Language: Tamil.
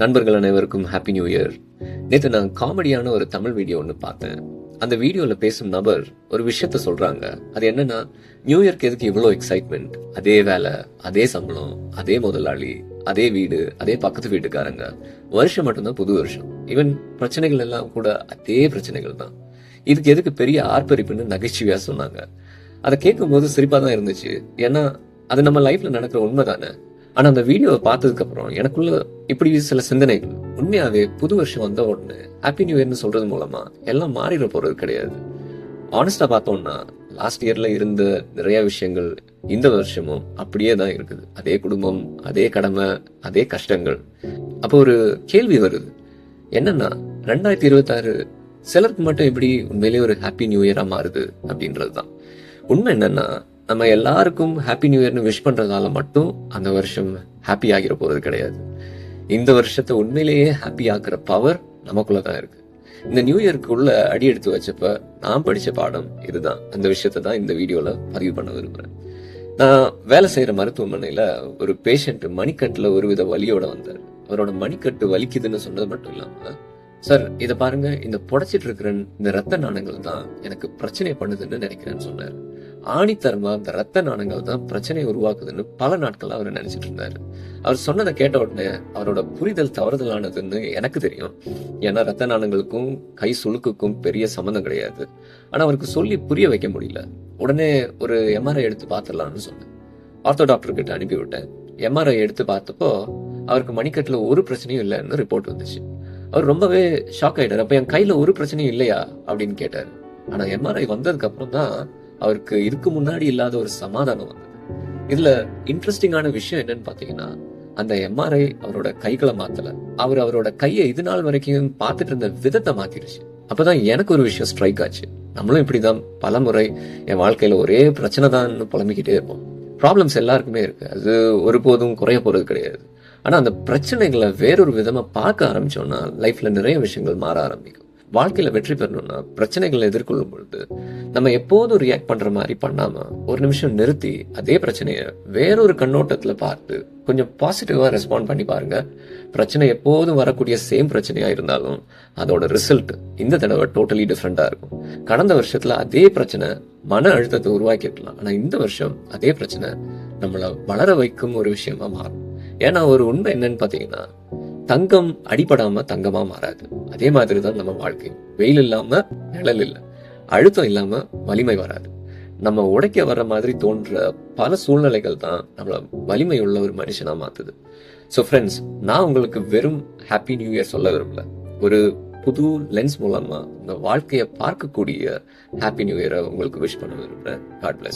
நண்பர்கள் அனைவருக்கும் ஹாப்பி நியூ இயர். நேற்று நான் காமெடியான ஒரு தமிழ் வீடியோ ஒன்று பார்த்தேன். அந்த வீடியோல பேசும் நபர் ஒரு விஷயத்த சொல்றாங்க. அது என்னன்னா, நியூ இயர்க்கு எதுக்கு இவ்வளோ எக்ஸைட்மெண்ட்? அதே வேலை, அதே சம்பளம், அதே முதலாளி, அதே வீடு, அதே பக்கத்து வீட்டுக்காரங்க. வருஷம் மட்டும்தான் புது வருஷம். ஈவன் பிரச்சனைகள் எல்லாம் கூட அதே பிரச்சனைகள் தான். இதுக்கு எதுக்கு பெரிய ஆர்ப்பரிப்புன்னு நகைச்சுவையா சொன்னாங்க. அதை கேட்கும்போது சிரிப்பா தான் இருந்துச்சு. ஏன்னா அது நம்ம லைஃப்ல நடக்கிற உண்மை தானே. ஆனா அந்த வீடியோவை பார்த்ததுக்கு அப்புறம் எனக்குள்ள இப்படி சில சிந்தனைகள். உண்மையாவே புது வருஷம் வந்த உடனே ஹாப்பி நியூ இயர்னு சொல்றது மூலமா எல்லாம் மாறிட போறது கிடையாது. ஆனஸ்டா பார்த்தோம்னா லாஸ்ட் இயர்ல இருந்த நிறைய விஷயங்கள் இந்த வருஷமும் அப்படியே தான் இருக்குது. அதே குடும்பம், அதே கடமை, அதே கஷ்டங்கள். அப்போ ஒரு கேள்வி வருது, என்னன்னா 2026 சிலருக்கு மட்டும் இப்படி உண்மையிலேயே ஒரு ஹாப்பி நியூ இயரா மாறுது அப்படின்றதுதான் உண்மை. என்னன்னா, நம்ம எல்லாருக்கும் ஹாப்பி நியூ இயர்னு விஷ் பண்றதால மட்டும் அந்த வருஷம் ஹாப்பி ஆகிற போறது கிடையாது. இந்த வருஷத்தை உண்மையிலேயே ஹாப்பி ஆக்குற பவர் நமக்குள்ளதான் இருக்கு. இந்த நியூ இயர்க்குள்ள அடி எடுத்து வச்சப்ப நான் படிச்ச பாடம் இதுதான். அந்த விஷயத்தை தான் இந்த வீடியோல பதிவு பண்ண விரும்புறேன். நான் வேலை செய்யற மருத்துவமனையில ஒரு பேஷண்ட் மணிக்கட்டுல ஒருவித வலியோட வந்தார். அவரோட மணிக்கட்டு வலிக்குதுன்னு சொன்னது மட்டும் இல்லாம, சார் இதை பாருங்க, இந்த புடைச்சிட்டு இருக்கிற இந்த ரத்த நாணங்கள் தான் எனக்கு பிரச்சனை பண்ணுதுன்னு நினைக்கிறேன்னு சொன்னாரு. ஆணித்தரமா இந்த ரத்த நாணங்கள் தான் பிரச்சனையை உருவாக்குதுன்னு பல நாட்களா அவர் நினைச்சிட்டு இருந்தாரு. அவர் சொன்னதை கேட்ட உடனே அவரோட புரிதல் தவறுதலானதுன்னு எனக்கு தெரியும். ஏன்னா ரத்த நாணங்களுக்கும் கை சுளுக்குக்கும் பெரிய சம்மந்தம் கிடையாது. ஆனா அவருக்கு சொல்லி புரிய வைக்க முடியல. உடனே ஒரு எம்ஆர்ஐ எடுத்து பார்த்துடலாம்னு சொன்னேன். ஆர்த்தோ டாக்டர் கிட்ட அனுப்பி விட்டேன். எம்ஆர்ஐ எடுத்து பார்த்தப்போ அவருக்கு மணிக்கட்டுல ஒரு பிரச்சனையும் இல்லைன்னு ரிப்போர்ட் வந்துச்சு. அவர் ரொம்பவே ஷாக் ஆயிட்டாரு. அப்ப என் கையில ஒரு பிரச்சனையும் இல்லையா அப்படின்னு கேட்டாரு. ஆனா எம்ஆர்ஐ வந்ததுக்கு அப்புறம் தான் அவருக்கு இதுக்கு முன்னாடி இல்லாத ஒரு சமாதானம் வந்தது. இதுல இன்ட்ரெஸ்டிங்கான விஷயம் என்னன்னு பாத்தீங்கன்னா, அந்த எம்ஆர்ஐ அவரோட கைகளை மாத்தல. அவரோட கையை இது நாள் வரைக்கும் பார்த்துட்டு இருந்த விதத்தை மாத்திருச்சு. அப்பதான் எனக்கு ஒரு விஷயம் ஸ்ட்ரைக் ஆச்சு. நம்மளும் இப்படிதான் பல முறை என் வாழ்க்கையில ஒரே பிரச்சனை தான் புலம்பிக்கிட்டே இருப்போம். ப்ராப்ளம்ஸ் எல்லாருக்குமே இருக்கு. அது ஒருபோதும் குறைய போறது கிடையாது. ஆனா அந்த பிரச்சனைகளை வேறொரு விதமா பார்க்க ஆரம்பிச்சோம்னா லைஃப்ல நிறைய விஷயங்கள் மாற ஆரம்பிக்கும். வாழ்க்கையில வெற்றி பெறணும்னா பிரச்சனைகளை எதிர்கொள்ளும் பொழுது நம்ம எப்போதும் ரியாக்ட் பண்ற மாதிரி பண்ணாம ஒரு நிமிஷம் நிறுத்தி அதே பிரச்சனைய வேறொரு கண்ணோட்டத்துல பார்த்து கொஞ்சம் பாசிட்டிவா ரெஸ்பாண்ட் பண்ணி பாருங்க. பிரச்சனை எப்போதும் வரக்கூடிய சேம் பிரச்சனையா இருந்தாலும் அதோட ரிசல்ட் இந்த தடவை டோட்டலி டிஃப்ரெண்டா இருக்கும். கடந்த வருஷத்துல அதே பிரச்சனை மன அழுத்தத்தை உருவாக்கி இருக்கலாம். ஆனா இந்த வருஷம் அதே பிரச்சனை நம்மள வளர வைக்கும் ஒரு விஷயமா மாறும். ஏன்னா ஒரு உண்மை என்னன்னு பாத்தீங்கன்னா, தங்கம் அடிபடாம தங்கமா மாறாது. அதே மாதிரிதான் நம்ம வாழ்க்கை. வெயில் இல்லாம நிழல் இல்லை, அழுத்தம் இல்லாம வலிமை வராது. நம்ம உடைக்க வர்ற மாதிரி தோன்ற பல சூழ்நிலைகள் தான் நம்மள வலிமை உள்ள ஒரு மனுஷனா மாத்துது. ஸோ ஃப்ரெண்ட்ஸ், நான் உங்களுக்கு வெறும் ஹாப்பி நியூ இயர் சொல்ல விரும்பல. ஒரு புது லென்ஸ் மூலமா உங்க வாழ்க்கையை பார்க்கக்கூடிய ஹாப்பி நியூ இயரை உங்களுக்கு விஷ் பண்ண விரும்புறேன். God plus.